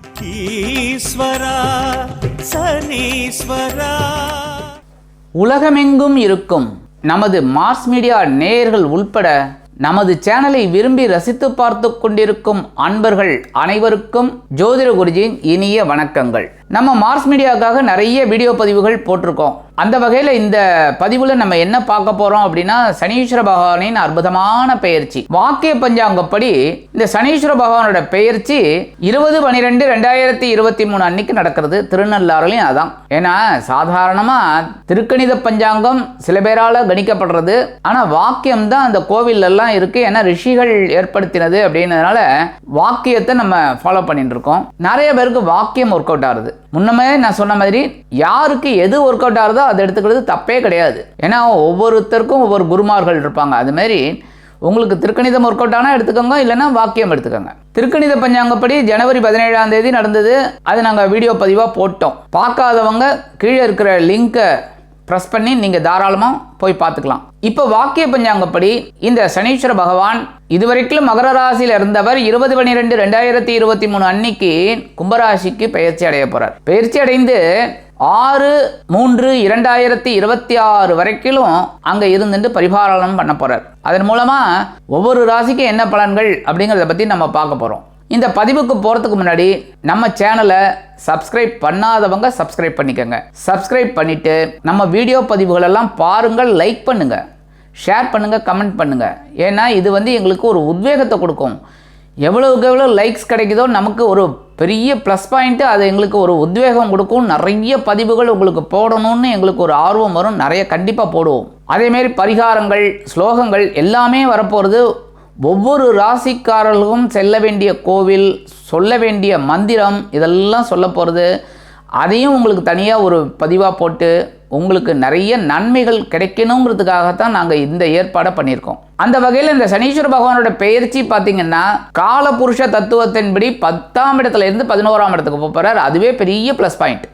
ஈஸ்வரா சனீஸ்வரா. உலகமெங்கும் இருக்கும் நமது மாஸ் மீடியா நேயர்கள் உள்பட நமது சேனலை விரும்பி ரசித்து பார்த்து கொண்டிருக்கும் அன்பர்கள் அனைவருக்கும் ஜோதிட குருஜியின் இனிய வணக்கங்கள். நம்ம மாஸ் மீடியாவுக்காக நிறைய வீடியோ பதிவுகள் போட்டிருக்கோம். அந்த வகையில் இந்த பதிவில் நம்ம என்ன பார்க்க போகிறோம் அப்படின்னா, சனீஸ்வர பகவானின் அற்புதமான பெயர்ச்சி. வாக்கிய பஞ்சாங்கப்படி இந்த சனீஸ்வர பகவானோட பெயர்ச்சி 20/12/2023 அன்னைக்கு நடக்கிறது. திருநள்ளாறுலையும் அதான். ஏன்னா சாதாரணமாக திருக்கணித பஞ்சாங்கம் சில பேரால் கணிக்கப்படுறது, ஆனால் வாக்கியம் தான் அந்த கோவிலெல்லாம் இருக்குது. ஏன்னா ரிஷிகள் ஏற்படுத்தினது அப்படின்றதுனால வாக்கியத்தை நம்ம ஃபாலோ பண்ணிட்டு இருக்கோம். நிறைய பேருக்கு வாக்கியம் ஒர்க் அவுட் ஆகுது. முன்னமே நான் சொன்ன மாதிரி யாருக்கு எது ஒர்க் அவுட் ஆகுதோ அதை எடுத்துக்கிறது தப்பே கிடையாது. ஏன்னா ஒவ்வொருத்தருக்கும் ஒவ்வொரு குருமார்கள் இருப்பாங்க. அது மாதிரி உங்களுக்கு திருக்கணிதம் ஒர்க் அவுட் ஆனால் எடுத்துக்கோங்க, இல்லைன்னா வாக்கியம் எடுத்துக்கோங்க. திருக்கணித பஞ்சாங்கப்படி ஜனவரி 17ஆம் தேதி நடந்தது. அது நாங்கள் வீடியோ பதிவாக போட்டோம். பார்க்காதவங்க கீழே இருக்கிற லிங்கை ப்ரெஸ் பண்ணி நீங்கள் தாராளமாக போய் பார்த்துக்கலாம். இப்போ வாக்கிய பஞ்சாங்கப்படி இந்த சனீஸ்வர பகவான் இதுவரைக்கும் மகர ராசியில் இருந்தவர் 20/12/2023 அன்னைக்கு கும்பராசிக்கு பயிற்சி அடைய போகிறார். பயிற்சி அடைந்து 6/3/2026 வரைக்கும் அங்கே இருந்துட்டு பரிபாலனம் பண்ண போகிறார். அதன் மூலமாக ஒவ்வொரு ராசிக்கும் என்ன பலன்கள் அப்படிங்கிறத பற்றி நம்ம பார்க்க போகிறோம். இந்த பதிவுக்கு போகிறதுக்கு முன்னாடி நம்ம சேனலை சப்ஸ்கிரைப் பண்ணாதவங்க சப்ஸ்கிரைப் பண்ணிக்கோங்க. சப்ஸ்கிரைப் பண்ணிவிட்டு நம்ம வீடியோ பதிவுகளெல்லாம் பாருங்கள், லைக் பண்ணுங்கள், ஷேர் பண்ணுங்கள், கமெண்ட் பண்ணுங்கள். ஏன்னா இது எங்களுக்கு ஒரு உத்வேகத்தை கொடுக்கும். எவ்வளோக்கு எவ்வளோ லைக்ஸ் கிடைக்குதோ நமக்கு ஒரு பெரிய ப்ளஸ் பாயிண்ட்டு. அது எங்களுக்கு ஒரு உத்வேகம் கொடுக்கும். நிறைய பதிவுகள் உங்களுக்கு போடணும்னு எங்களுக்கு ஒரு ஆர்வம் வரும். நிறைய கண்டிப்பாக போடுவோம். அதேமாரி பரிகாரங்கள், ஸ்லோகங்கள் எல்லாமே வரப்போகிறது. ஒவ்வொரு ராசிக்காரர்களுக்கும் செல்ல வேண்டிய கோவில், சொல்ல வேண்டிய மந்திரம், இதெல்லாம் சொல்ல போகிறது. அதையும் உங்களுக்கு தனியாக ஒரு பதிவாக போட்டு உங்களுக்கு நிறைய நன்மைகள் கிடைக்கணுங்கிறதுக்காகத்தான் நாங்கள் இந்த ஏற்பாடை பண்ணியிருக்கோம். அந்த வகையில் இந்த சனீஸ்வர பகவானோட பெயர்ச்சி பார்த்தீங்கன்னா காலபுருஷ தத்துவத்தின்படி 10ஆம் இடத்துல இருந்து 11ஆம் இடத்துக்கு போகிறார். அதுவே பெரிய ப்ளஸ் பாயிண்ட்.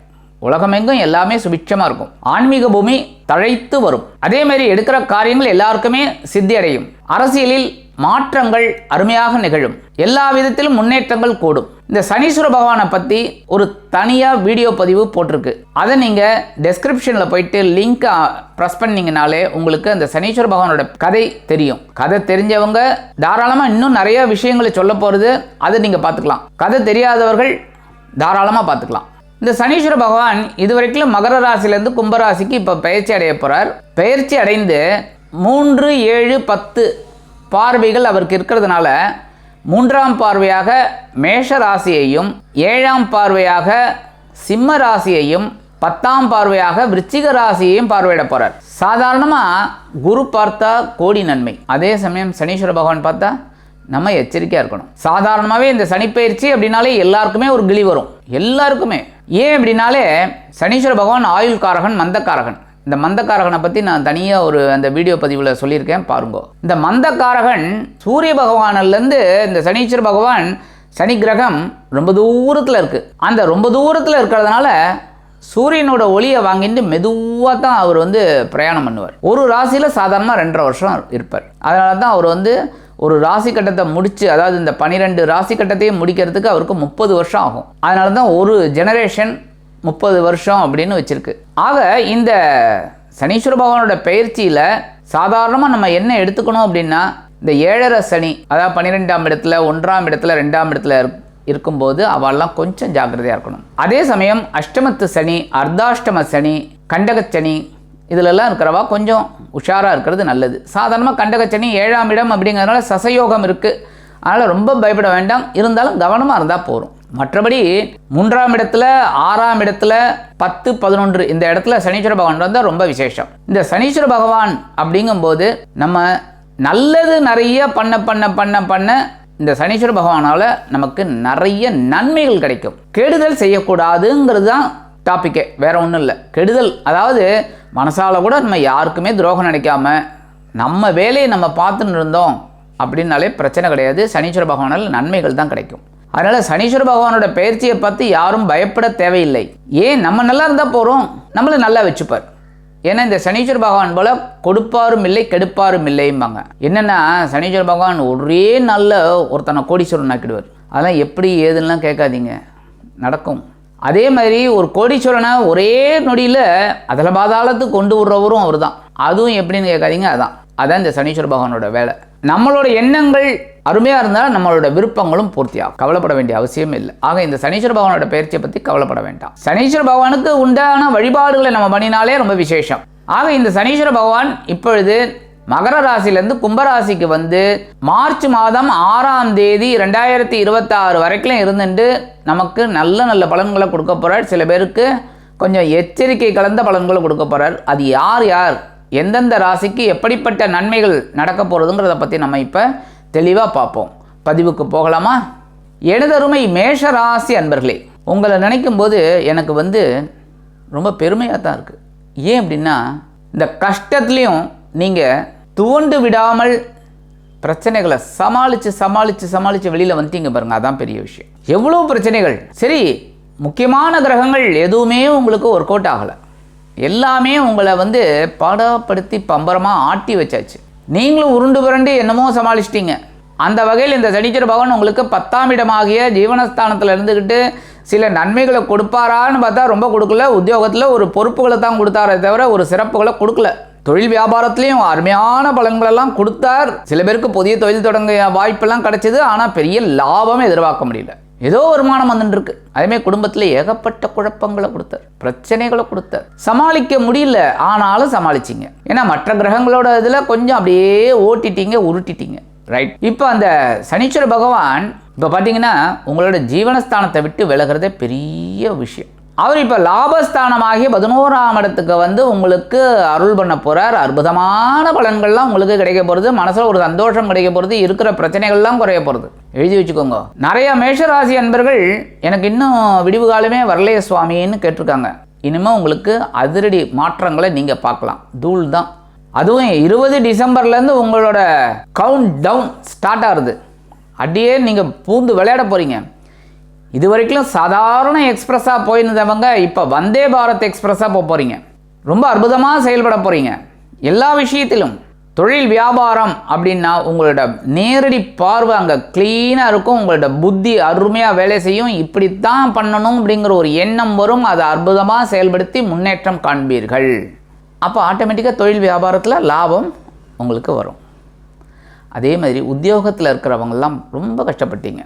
உலகமெங்கும் எல்லாமே சுபிட்சமாக இருக்கும். ஆன்மீக பூமி தழைத்து வரும். அதே மாதிரி எடுக்கிற காரியங்கள் எல்லாருக்குமே சித்தி அடையும். அரசியலில் மாற்றங்கள் அருமையாக நிகழும். எல்லா விதத்திலும் முன்னேற்றங்கள் கூடும். இந்த சனீஸ்வர பகவானை பற்றி ஒரு தனியாக வீடியோ பதிவு போட்டிருக்கு. அதை நீங்கள் டெஸ்கிரிப்ஷனில் போயிட்டு லிங்க் ப்ரெஸ் பண்ணிங்கனாலே உங்களுக்கு அந்த சனீஸ்வர பகவானோட கதை தெரியும். கதை தெரிஞ்சவங்க தாராளமாக இன்னும் நிறைய விஷயங்களை சொல்ல போகிறது, அதை நீங்கள் பார்த்துக்கலாம். கதை தெரியாதவர்கள் தாராளமாக பார்த்துக்கலாம். இந்த சனீஸ்வர பகவான் இதுவரைக்கும் மகர ராசிலேருந்து கும்பராசிக்கு இப்போ பயிற்சி அடைய போகிறார். பயிற்சி அடைந்து 3, 7, 10 பார்வைகள் அவருக்கு இருக்கிறதுனால 3ஆம் பார்வையாக மேஷ ராசியையும், 7ஆம் பார்வையாக சிம்ம ராசியையும், 10ஆம் பார்வையாக விருச்சிக ராசியையும் பார்வையிட போகிறார். சாதாரணமாக குரு பார்த்தா கோடி நன்மை. அதே சமயம் சனீஸ்வர பகவான் பார்த்தா நம்ம எச்சரிக்கையாக இருக்கணும். சாதாரணமாகவே இந்த சனிப்பயிற்சி அப்படின்னாலே எல்லாருக்குமே ஒரு கிளி வரும். எல்லாருக்குமே. ஏன் அப்படின்னாலே சனீஸ்வர பகவான் ஆயுள்காரகன், மந்தக்காரகன். இந்த மந்தக்காரகனை பற்றி நான் தனியாக அந்த வீடியோ பதிவில் சொல்லியிருக்கேன், பாருங்க. இந்த மந்தக்காரகன் சூரிய பகவானிலேருந்து இந்த சனீஸ்வர பகவான், சனி கிரகம் ரொம்ப தூரத்தில் இருக்குது. அந்த ரொம்ப தூரத்தில் இருக்கிறதுனால சூரியனோட ஒளியை வாங்கிட்டு மெதுவாக தான் அவர் பிரயாணம் பண்ணுவார். ஒரு ராசியில் சாதாரணமாக 2.5 வருஷம் இருப்பார். அதனால தான் அவர் ஒரு ராசி கட்டத்தை முடித்து, அதாவது இந்த 12 ராசி கட்டத்தையும் முடிக்கிறதுக்கு அவருக்கு 30 வருஷம் ஆகும். அதனால தான் ஒரு ஜெனரேஷன் 30 வருஷம் அப்படின்னு வச்சிருக்கு. ஆக இந்த சனீஸ்வர பகவானோட பயிற்சியில் சாதாரணமாக நம்ம என்ன எடுத்துக்கணும் அப்படின்னா, இந்த 7.5 சனி, அதாவது 12ஆம் இடத்துல, 1ஆம் இடத்துல, 2ஆம் இடத்துல இருக்கும்போது அவெல்லாம் கொஞ்சம் ஜாக்கிரதையாக இருக்கணும். அதே சமயம் அஷ்டமத்து சனி, அர்த்தாஷ்டம சனி, கண்டகச்சனி இதிலெல்லாம் இருக்கிறவா கொஞ்சம் உஷாராக இருக்கிறது நல்லது. சாதாரணமாக கண்டகச்சனி 7ஆம் இடம் அப்படிங்கிறதுனால சசயோகம் இருக்குது. அதனால் ரொம்ப பயப்பட வேண்டாம். இருந்தாலும் கவனமாக இருந்தால் போதும். மற்றபடி 3ஆம் இடத்துல, 6ஆம் இடத்துல, 10, 11 இந்த இடத்துல சனீஸ்வர பகவான் வந்தால் ரொம்ப விசேஷம். இந்த சனீஸ்வர பகவான் அப்படிங்கும்போது நம்ம நல்லது நிறைய பண்ண இந்த சனீஸ்வர பகவானால் நமக்கு நிறைய நன்மைகள் கிடைக்கும். கெடுதல் செய்யக்கூடாதுங்கிறது தான் டாப்பிக்கே, வேற ஒன்றும் இல்லை. கெடுதல் அதாவது மனசால கூட நம்ம யாருக்குமே துரோகம் நினைக்காம நம்ம வேலையை நம்ம பார்த்துன்னு இருந்தோம் அப்படின்னாலே பிரச்சனை கிடையாது. சனீஸ்வர பகவானால் நன்மைகள் தான் கிடைக்கும். அதனால் சனீஸ்வர பகவானோட பயிற்சியை பார்த்து யாரும் பயப்பட தேவையில்லை. ஏன் நம்ம நல்லா இருந்தால் போகிறோம், நம்மளை நல்லா வச்சுப்பார். ஏன்னா இந்த சனீஸ்வர பகவான் போல கொடுப்பாரும் இல்லை கெடுப்பாரும் இல்லைம்பாங்க. என்னென்னா சனீஸ்வர பகவான் ஒரே நல்ல ஒருத்தனை கோடீஸ்வரன் ஆக்கிடுவார். அதெல்லாம் எப்படி ஏதுன்னெலாம் கேட்காதீங்க. நடக்கும். அதே மாதிரி ஒரு கோடீஸ்வரனை ஒரே நொடியில் அதில் பாதாளத்துக்கு கொண்டு விடுறவரும் அவர் தான். அதுவும் எப்படின்னு கேட்காதீங்க, அதான் இந்த சனீஸ்வர பகவானோட வேலை. நம்மளோட எண்ணங்கள் அருமையாக இருந்தால் நம்மளோட விருப்பங்களும் பூர்த்தியாகும். கவலைப்பட வேண்டிய அவசியம் இல்லை. ஆக இந்த சனீஸ்வர பகவானோட பயிற்சியை பற்றி கவலைப்பட வேண்டாம். சனீஸ்வர பகவானுக்கு உண்டான வழிபாடுகளை நம்ம பண்ணினாலே ரொம்ப விசேஷம். ஆக இந்த சனீஸ்வர பகவான் இப்பொழுது மகர ராசியிலேருந்து கும்பராசிக்கு வந்து மார்ச் மாதம் 6ஆம் தேதி 2026 வரைக்கும் இருந்துட்டு நமக்கு நல்ல நல்ல பலன்களை கொடுக்க போகிறார். சில பேருக்கு கொஞ்சம் எச்சரிக்கை கலந்த பலன்களை கொடுக்க போகிறார். அது யார் எந்தெந்த ராசிக்கு எப்படிப்பட்ட நன்மைகள் நடக்க போகிறதுங்கிறத பற்றி நம்ம இப்போ தெளிவாக பார்ப்போம். பதிவுக்கு போகலாமா? எனதருமை மேஷ ராசி அன்பர்களே, உங்களை நினைக்கும் போது எனக்கு வந்து ரொம்ப பெருமையாக தான் இருக்குது. ஏன் அப்படின்னா, இந்த கஷ்டத்துலேயும் நீங்கள் துவண்டு விடாமல் பிரச்சனைகளை சமாளித்து வெளியில் வந்துட்டீங்க பாருங்கள், அதான் பெரிய விஷயம். எவ்வளோ பிரச்சனைகள், சரி முக்கியமான கிரகங்கள் எதுவுமே உங்களுக்கு ஒர்க் அவுட் ஆகலை. எல்லாமே உங்களை வந்து பாடப்படுத்தி பம்பரமாக ஆட்டி வச்சாச்சு. நீங்களும் உருண்டு புரண்டு என்னமோ சமாளிச்சிட்டிங்க. அந்த வகையில் இந்த சனீஸ்வர பகவான் உங்களுக்கு 10ஆம் இடமாகிய ஜீவனஸ்தானத்தில் இருந்துக்கிட்டு சில நன்மைகளை கொடுப்பாரான்னு பார்த்தா ரொம்ப கொடுக்கல. உத்தியோகத்தில் ஒரு பொறுப்புகளை தான் கொடுத்தாரே தவிர ஒரு சிறப்புகளை கொடுக்கல. தொழில் வியாபாரத்துலேயும் அருமையான பலன்களெல்லாம் கொடுத்தார். சில பேருக்கு புதிய தொழில் தொடங்க வாய்ப்பெல்லாம் கிடைச்சிது. ஆனால் பெரிய லாபம் எதிர்பார்க்க முடியல. ஏதோ வருமானம் வந்துருக்கு. அதேமாதிரி குடும்பத்தில் ஏகப்பட்ட குழப்பங்களை கொடுத்தார், பிரச்சனைகளை கொடுத்தார். சமாளிக்க முடியல, ஆனாலும் சமாளிச்சிங்க. ஏன்னா மற்ற கிரகங்களோட இதில் கொஞ்சம் அப்படியே ஓட்டிட்டீங்க, உருட்டிட்டீங்க. ரைட். இப்போ அந்த சனீஸ்வர பகவான் இப்போ பார்த்தீங்கன்னா உங்களோட ஜீவனஸ்தானத்தை விட்டு விலகிறதே பெரிய விஷயம். அவர் இப்போ லாபஸ்தானமாகிய 11ஆம் இடத்துக்கு வந்து உங்களுக்கு அருள் பண்ண போகிறார். அற்புதமான பலன்கள்லாம் உங்களுக்கு கிடைக்க போகிறது. மனசில் ஒரு சந்தோஷம் கிடைக்க போகிறது. இருக்கிற பிரச்சனைகள்லாம் குறைய போகிறது. எழுதி வச்சுக்கோங்க. நிறைய மேஷராசி அன்பர்கள் எனக்கு இன்னும் விடிவு காலமே வரலையே சுவாமின்னு கேட்டிருக்காங்க. இனிமேல் உங்களுக்கு அதிரடி மாற்றங்களை நீங்கள் பார்க்கலாம். தூள் தான். அதுவும் 20 டிசம்பர்லேருந்து உங்களோட கவுண்ட் டவுன் ஸ்டார்ட் ஆகுது. அப்படியே நீங்கள் பூந்து விளையாட போகிறீங்க. இது வரைக்கும் சாதாரண எக்ஸ்பிரஸாக போயிருந்தவங்க இப்போ வந்தே பாரத் எக்ஸ்பிரஸாக போக போகிறீங்க. ரொம்ப அற்புதமாக செயல்பட போகிறீங்க. எல்லா விஷயத்திலும் தொழில் வியாபாரம் அப்படின்னா உங்களோட நேரடி பார்வை அங்கே க்ளீனாக இருக்கும். உங்களோட புத்தி அருமையாக வேலை செய்யும். இப்படித்தான் பண்ணணும் அப்படிங்கிற ஒரு எண்ணம் வரும். அதை அற்புதமாக செயல்படுத்தி முன்னேற்றம் காண்பீர்கள். அப்போ ஆட்டோமேட்டிக்காக தொழில் வியாபாரத்தில் லாபம் உங்களுக்கு வரும். அதே மாதிரி உத்தியோகத்தில் இருக்கிறவங்கெல்லாம் ரொம்ப கஷ்டப்பட்டீங்க.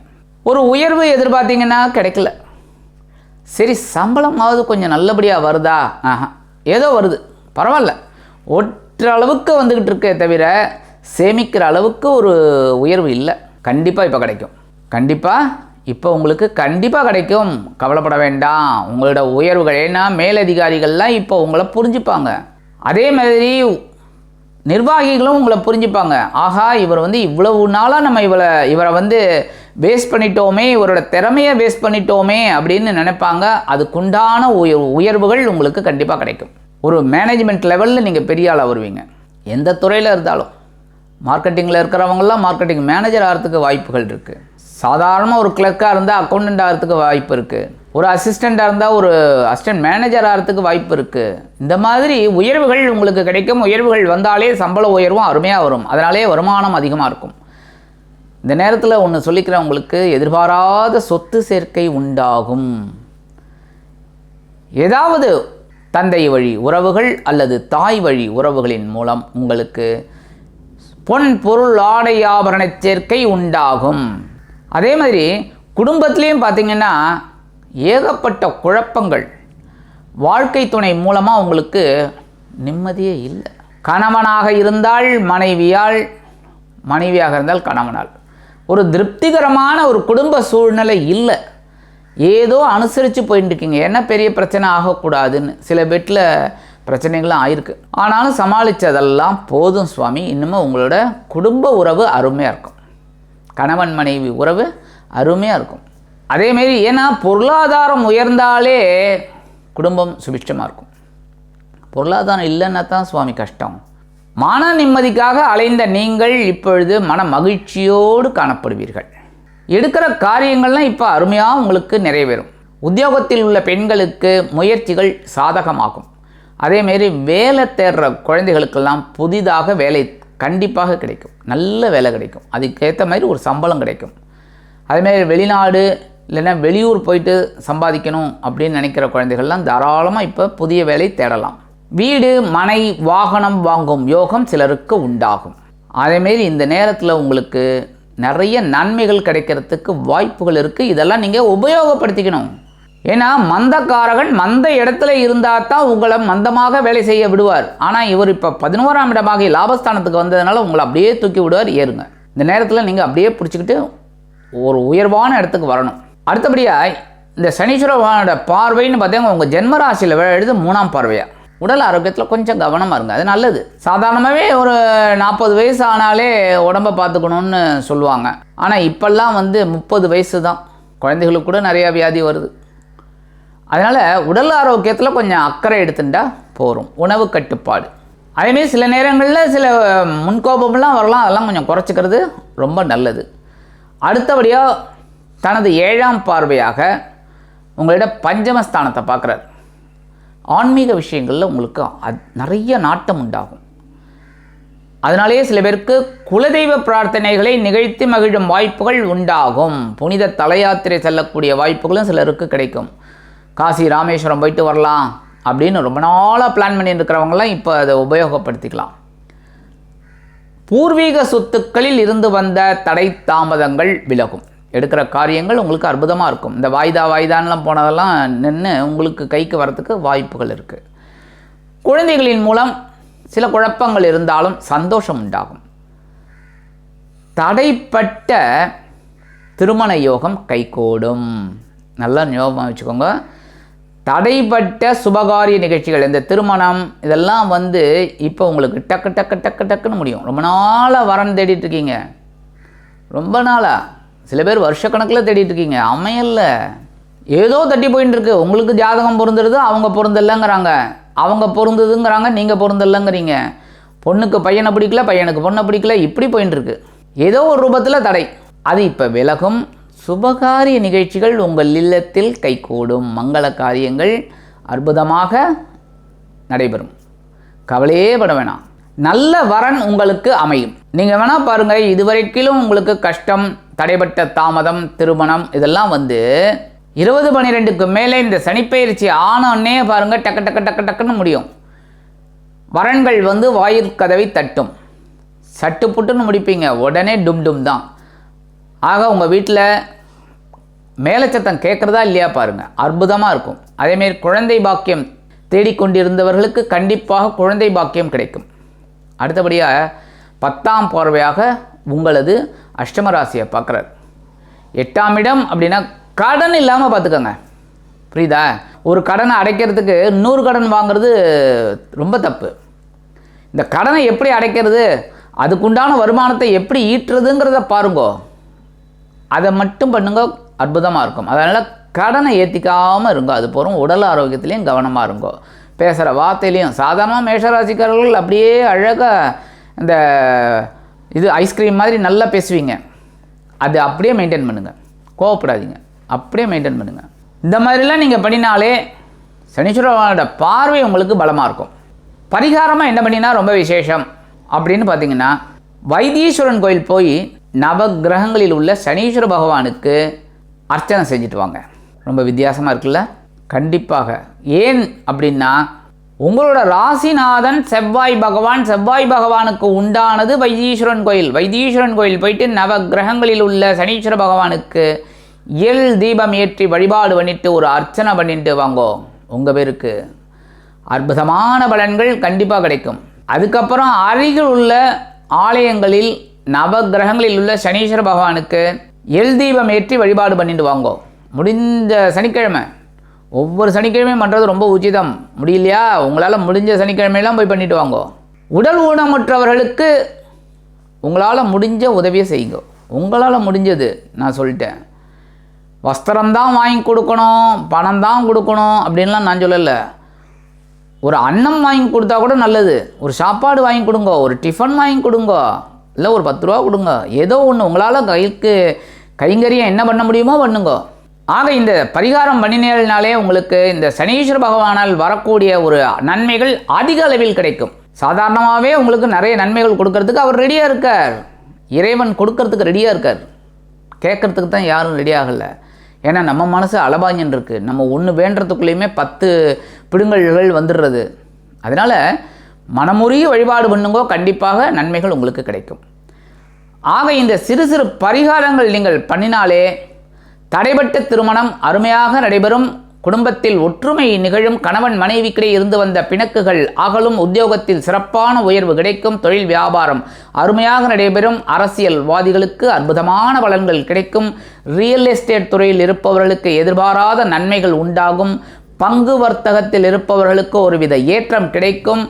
ஒரு உயர்வு எதிர்பார்த்தீங்கன்னா கிடைக்கல. சரி சம்பளமாவது கொஞ்சம் நல்லபடியாக வருதா? ஏதோ வருது, பரவாயில்ல. ஒற்ற அளவுக்கு வந்துக்கிட்டு இருக்கே தவிர சேமிக்கிற அளவுக்கு ஒரு உயர்வு இல்லை. கண்டிப்பாக இப்போ கிடைக்கும். கண்டிப்பாக இப்போ உங்களுக்கு கண்டிப்பாக கிடைக்கும். கவலைப்பட வேண்டாம். உங்களோட உயர்வுகள், ஏன்னா மேலதிகாரிகள்லாம் இப்போ உங்களை புரிஞ்சுப்பாங்க. அதே மாதிரி நிர்வாகிகளும் உங்களை புரிஞ்சுப்பாங்க. ஆஹா, இவர் வந்து இவ்வளவு நாளாக நம்ம இவரை வந்து வேஸ்ட் பண்ணிட்டோமே, இவரோட திறமையை வேஸ்ட் பண்ணிட்டோமே அப்படின்னு நினைப்பாங்க. அதுக்குண்டான உயர்வுகள் உங்களுக்கு கண்டிப்பாக கிடைக்கும். ஒரு மேனேஜ்மெண்ட் லெவலில் நீங்கள் பெரிய ஆளாக வருவீங்க. எந்த துறையில் இருந்தாலும். மார்க்கெட்டிங்கில் இருக்கிறவங்களாம் மார்க்கெட்டிங் மேனேஜர் ஆகிறதுக்கு வாய்ப்புகள் இருக்குது. சாதாரணமாக ஒரு கிளர்க்காக இருந்தால் அக்கௌண்டண்ட் ஆகிறதுக்கு வாய்ப்பு இருக்குது. ஒரு அசிஸ்டண்ட்டாக இருந்தால் ஒரு அசிஸ்டன்ட் மேனேஜர் ஆகிறதுக்கு வாய்ப்பு இருக்குது. இந்த மாதிரி உயர்வுகள் உங்களுக்கு கிடைக்கும். உயர்வுகள் வந்தாலே சம்பள உயர்வும் அருமையாக வரும். அதனாலே வருமானம் அதிகமாக இருக்கும். இந்த நேரத்தில் ஒன்று சொல்லிக்கிறேன், உங்களுக்கு எதிர்பாராத சொத்து சேர்க்கை உண்டாகும். ஏதாவது தந்தை வழி உறவுகள் அல்லது தாய் வழி உறவுகளின் மூலம் உங்களுக்கு பொன் பொருள் ஆடை ஆபரண சேர்க்கை உண்டாகும். அதே மாதிரி குடும்பத்திலையும் பார்த்திங்கன்னா ஏகப்பட்ட குழப்பங்கள். வாழ்க்கை துணை மூலமாக உங்களுக்கு நிம்மதியே இல்லை. கணவனாக இருந்தால் மனைவியால், மனைவியாக இருந்தால் கணவனால் ஒரு திருப்திகரமான ஒரு குடும்ப சூழ்நிலை இல்லை. ஏதோ அனுசரித்து போயிட்டு இருக்கீங்க. என்ன பெரிய பிரச்சனை ஆகக்கூடாதுன்னு சில வீட்டில் பிரச்சனைகள்லாம் ஆயிருக்கு. ஆனாலும் சமாளித்ததெல்லாம் போதும் சுவாமி. இன்னமும் உங்களோட குடும்ப உறவு அருமையாக இருக்கும். கணவன் மனைவி உறவு அருமையாக இருக்கும். அதேமாரி ஏன்னா பொருளாதாரம் உயர்ந்தாலே குடும்பம் சுபிட்சமாக இருக்கும். பொருளாதாரம் இல்லைன்னா தான் சுவாமி கஷ்டம். மன நிம்மதிக்காக அலைந்த நீங்கள் இப்பொழுது மன மகிழ்ச்சியோடு காணப்படுவீர்கள். எடுக்கிற காரியங்கள்லாம் இப்போ அருமையாக உங்களுக்கு நிறைவேறும். உத்தியோகத்தில் உள்ள பெண்களுக்கு முயற்சிகள் சாதகமாகும். அதேமாரி வேலை தேடுற குழந்தைகளுக்கெல்லாம் புதிதாக வேலை கண்டிப்பாக கிடைக்கும். நல்ல வேலை கிடைக்கும். அதுக்கேற்ற மாதிரி ஒரு சம்பளம் கிடைக்கும். அதேமாரி வெளிநாடு இல்லைன்னா வெளியூர் போயிட்டு சம்பாதிக்கணும் அப்படின்னு நினைக்கிற குழந்தைகள்லாம் தாராளமாக இப்போ புதிய வேலை தேடலாம். வீடு மனை வாகனம் வாங்கும் யோகம் சிலருக்கு உண்டாகும். அதேமாரி இந்த நேரத்தில் உங்களுக்கு நிறைய நன்மைகள் கிடைக்கிறதுக்கு வாய்ப்புகள் இருக்குது. இதெல்லாம் நீங்கள் உபயோகப்படுத்திக்கணும். ஏன்னா மந்தக்காரகன் மந்த இடத்துல இருந்தால் தான் உங்களை மந்தமாக வேலை செய்ய விடுவார். ஆனால் இவர் இப்போ 11ஆம் இடமாக லாபஸ்தானத்துக்கு வந்ததுனால உங்களை அப்படியே தூக்கி விடுவார். ஏறுங்க. இந்த நேரத்தில் நீங்கள் அப்படியே பிடிச்சிக்கிட்டு ஒரு உயர்வான இடத்துக்கு வரணும். அடுத்தபடியாக இந்த சனீஸ்வரனோட பார்வைன்னு பார்த்தீங்கன்னா உங்கள் ஜென்மராசியில் விழுது 3ஆம் பார்வையாக. உடல் ஆரோக்கியத்தில் கொஞ்சம் கவனமாக இருங்க, அது நல்லது. சாதாரணமாகவே ஒரு 40 வயசு ஆனாலே உடம்பை பார்த்துக்கணுன்னு சொல்லுவாங்க. ஆனால் இப்போல்லாம் 30 வயசு தான், குழந்தைகளுக்கு கூட நிறையா வியாதி வருது. அதனால் உடல் ஆரோக்கியத்தில் கொஞ்சம் அக்கறை எடுத்துட்டா போகும். உணவு கட்டுப்பாடு, அதேமாரி சில நேரங்களில் சில முன்கோபம்லாம் வரலாம், அதெல்லாம் கொஞ்சம் குறைச்சிக்கிறது ரொம்ப நல்லது. அடுத்தபடியாக தனது 7ஆம் பார்வையாக உங்களிட பஞ்சமஸ்தானத்தை பார்க்குறார். ஆன்மீக விஷயங்களில் உங்களுக்கு நிறைய நாட்டம் உண்டாகும். அதனாலேயே சில பேருக்கு குலதெய்வ பிரார்த்தனைகளை நிகழ்த்தி மகிழும் வாய்ப்புகள் உண்டாகும். புனித தலையாத்திரை செல்லக்கூடிய வாய்ப்புகளும் சிலருக்கு கிடைக்கும். காசி ராமேஸ்வரம் போயிட்டு வரலாம் அப்படின்னு ரொம்ப நாளாக பிளான் பண்ணிட்டு இருக்கிறவங்களாம் இப்போ அதை உபயோகப்படுத்திக்கலாம். பூர்வீக சொத்துக்களில் இருந்து வந்த தடை தாமதங்கள் விலகும். எடுக்கிற காரியங்கள் உங்களுக்கு அற்புதமாக இருக்கும். இந்த வாய்தான்லாம் போனதெல்லாம் நின்று உங்களுக்கு கைக்கு வரத்துக்கு வாய்ப்புகள் இருக்குது. குழந்தைகளின் மூலம் சில குழப்பங்கள் இருந்தாலும் சந்தோஷம் உண்டாகும். தடைப்பட்ட திருமண யோகம் கைகூடும். நல்லா ஞாபகம் வச்சுக்கோங்க. தடைப்பட்ட சுபகாரிய நிகழ்ச்சிகள், இந்த திருமணம் இதெல்லாம் இப்போ உங்களுக்கு டக்குன்னு முடியும். ரொம்ப நாளாக வரன் தேடிட்டு இருக்கீங்க, ரொம்ப நாளாக, சில பேர் வருஷக்கணக்கில் தேடிட்டு இருக்கீங்க, அமையல்ல, ஏதோ தட்டி போயின்னு இருக்கு. உங்களுக்கு ஜாதகம் பொருந்துருது, அவங்க பொருந்தலைங்கிறாங்க, அவங்க பொருந்துதுங்கிறாங்க, நீங்கள் பொருந்தலைங்கிறீங்க. பொண்ணுக்கு பையனை பிடிக்கல, பையனுக்கு பொண்ணை பிடிக்கல, இப்படி போயின்னு இருக்கு. ஏதோ ஒரு ரூபத்தில் தடை, அது இப்போ விலகும். சுபகாரிய நிகழ்ச்சிகள் உங்கள் இல்லத்தில் கைகூடும். மங்கள காரியங்கள் அற்புதமாக நடைபெறும். கவலையே பட வேணாம். நல்ல வரன் உங்களுக்கு அமையும். நீங்கள் வேணால் பாருங்கள், இதுவரைக்கும் உங்களுக்கு கஷ்டம், தடைப்பட்ட தாமதம், திருமணம் இதெல்லாம் 20-12க்கு மேலே இந்த சனிப்பெயர்ச்சி ஆனோன்னே பாருங்கள் டக்குன்னு முடியும். வரன்கள் வாயில் கதவை தட்டும், சட்டு புட்டுன்னு முடிப்பீங்க, உடனே டும் தான். ஆக உங்கள் வீட்டில் மேலச்சத்தம் கேட்குறதா இல்லையா பாருங்கள், அற்புதமாக இருக்கும். அதேமாரி குழந்தை பாக்கியம் தேடிக்கொண்டிருந்தவர்களுக்கு கண்டிப்பாக குழந்தை பாக்கியம் கிடைக்கும். அடுத்தபடியாக 10ஆம் பார்வையாக உங்களது அஷ்டமராசியை பார்க்குறார். 8ஆம் இடம் அப்படின்னா கடன் இல்லாமல் பார்த்துக்கோங்க, புரியுதா? ஒரு கடனை அடைக்கிறதுக்கு 100 கடன் வாங்கிறது ரொம்ப தப்பு. இந்த கடனை எப்படி அடைக்கிறது, அதுக்குண்டான வருமானத்தை எப்படி ஈட்டுறதுங்கிறத பாருங்கோ, அதை மட்டும் பண்ணுங்க, அற்புதமாக இருக்கும். அதனால் கடனை ஏற்றிக்காமல் இருங்கோ, அது போகிறோம். உடல் ஆரோக்கியத்துலேயும் கவனமாக இருங்கோ. பேசுகிற வார்த்தையிலையும் சாதாரணமாக மேஷராசிக்காரர்கள் அப்படியே அழகாக இந்த ஐஸ்கிரீம் மாதிரி நல்லா பேசுவீங்க, அது அப்படியே மெயின்டைன் பண்ணுங்கள், கோவப்படாதீங்க, அப்படியே மெயின்டைன் பண்ணுங்கள். இந்த மாதிரிலாம் நீங்கள் பண்ணினாலே சனீஸ்வரனோட பார்வை உங்களுக்கு பலமாக இருக்கும். பரிகாரமாக என்ன பண்ணினா ரொம்ப விசேஷம் அப்படின்னு பார்த்தீங்கன்னா, வைத்தீஸ்வரன் கோயில் போய் நவகிரகங்களில் உள்ள சனீஸ்வர பகவானுக்கு அர்ச்சனை செஞ்சுட்டு வாங்க. ரொம்ப வித்தியாசமாக இருக்குல்ல? கண்டிப்பாக. ஏன் அப்படின்னா, உங்களோட ராசிநாதன் செவ்வாய் பகவானுக்கு உண்டானது வைத்தீஸ்வரன் கோயில். வைத்தீஸ்வரன் கோயில் போயிட்டு நவகிரகங்களில் உள்ள சனீஸ்வர பகவானுக்கு எள் தீபம் ஏற்றி வழிபாடு பண்ணிட்டு ஒரு அர்ச்சனை பண்ணிட்டு வாங்கோ, உங்கள் பேருக்கு அற்புதமான பலன்கள் கண்டிப்பாக கிடைக்கும். அதுக்கப்புறம் அருகில் உள்ள ஆலயங்களில் நவகிரகங்களில் உள்ள சனீஸ்வர பகவானுக்கு எள் தீபம் ஏற்றி வழிபாடு பண்ணிட்டு வாங்கோ. முடிந்த சனிக்கிழமை, ஒவ்வொரு சனிக்கிழமையும் பண்ணுறது ரொம்ப உச்சிதம். முடியலையா, உங்களால் முடிஞ்ச சனிக்கிழமையெல்லாம் போய் பண்ணிட்டு வாங்கோ. உடல் ஊனமுற்றவர்களுக்கு உங்களால் முடிஞ்ச உதவியை செய்யுங்க. உங்களால் முடிஞ்சது நான் சொல்லிட்டேன். வஸ்திரம்தான் வாங்கி கொடுக்கணும், பணம் தான் கொடுக்கணும் அப்படின்லாம் நான் சொல்லலை. ஒரு அன்னம் வாங்கி கொடுத்தா கூட நல்லது. ஒரு சாப்பாடு வாங்கி கொடுங்க, ஒரு டிஃபன் வாங்கி கொடுங்க, இல்லை ஒரு 10 ரூபா கொடுங்க, ஏதோ ஒன்று உங்களால் கைங்கரியம் என்ன பண்ண முடியுமோ பண்ணுங்க. ஆக இந்த பரிகாரம் பண்ணினாலே உங்களுக்கு இந்த சனீஸ்வர பகவானால் வரக்கூடிய ஒரு நன்மைகள் அதிக அளவில் கிடைக்கும். சாதாரணமாகவே உங்களுக்கு நிறைய நன்மைகள் கொடுக்கறதுக்கு அவர் ரெடியாக இருக்கார். இறைவன் கொடுக்கறதுக்கு ரெடியாக இருக்கார். கேட்கறதுக்கு தான் யாரும் ரெடியாகலை. ஏன்னா நம்ம மனசு அலபாஞ்சின்னு இருக்குது. நம்ம ஒன்று வேண்டுறதுக்குள்ளேயுமே 10 பிடுங்கல்கள் வந்துடுறது. அதனால் மனமுருகி வழிபாடு பண்ணுங்கோ, கண்டிப்பாக நன்மைகள் உங்களுக்கு கிடைக்கும். ஆக இந்த சிறு சிறு பரிகாரங்கள் நீங்கள் பண்ணினாலே தடைபட்ட திருமணம் அருமையாக நடைபெறும், குடும்பத்தில் ஒற்றுமை நிகழும், கணவன் மனைவிக்கிடையே இருந்து வந்த பிணக்குகள் அகலும், உத்தியோகத்தில் சிறப்பான உயர்வு கிடைக்கும், தொழில் வியாபாரம் அருமையாக நடைபெறும், அரசியல்வாதிகளுக்கு அற்புதமான பலன்கள் கிடைக்கும், ரியல் எஸ்டேட் துறையில் இருப்பவர்களுக்கு எதிர்பாராத நன்மைகள் உண்டாகும், பங்கு வர்த்தகத்தில் இருப்பவர்களுக்கு ஒருவித ஏற்றம் கிடைக்கும்,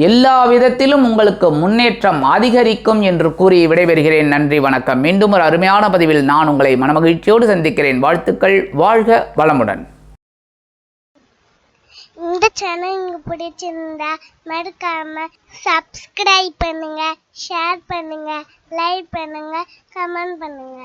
எல்லா விதத்திலும் உங்களுக்கு முன்னேற்றம் அதிகரிக்கும் என்று கூறி விடைபெறுகிறேன். நன்றி, வணக்கம். மீண்டும் ஒரு அருமையான பதிவில் நான் உங்களை மனமகிழ்ச்சியோடு சந்திக்கிறேன். வாழ்த்துக்கள். வாழ்க வளமுடன். இந்த சேனல் உங்களுக்கு பிடிச்சிருந்தா மறக்காம சப்ஸ்கிரைப் பண்ணுங்க, ஷேர் பண்ணுங்க, லைக் பண்ணுங்க, கமெண்ட் பண்ணுங்க.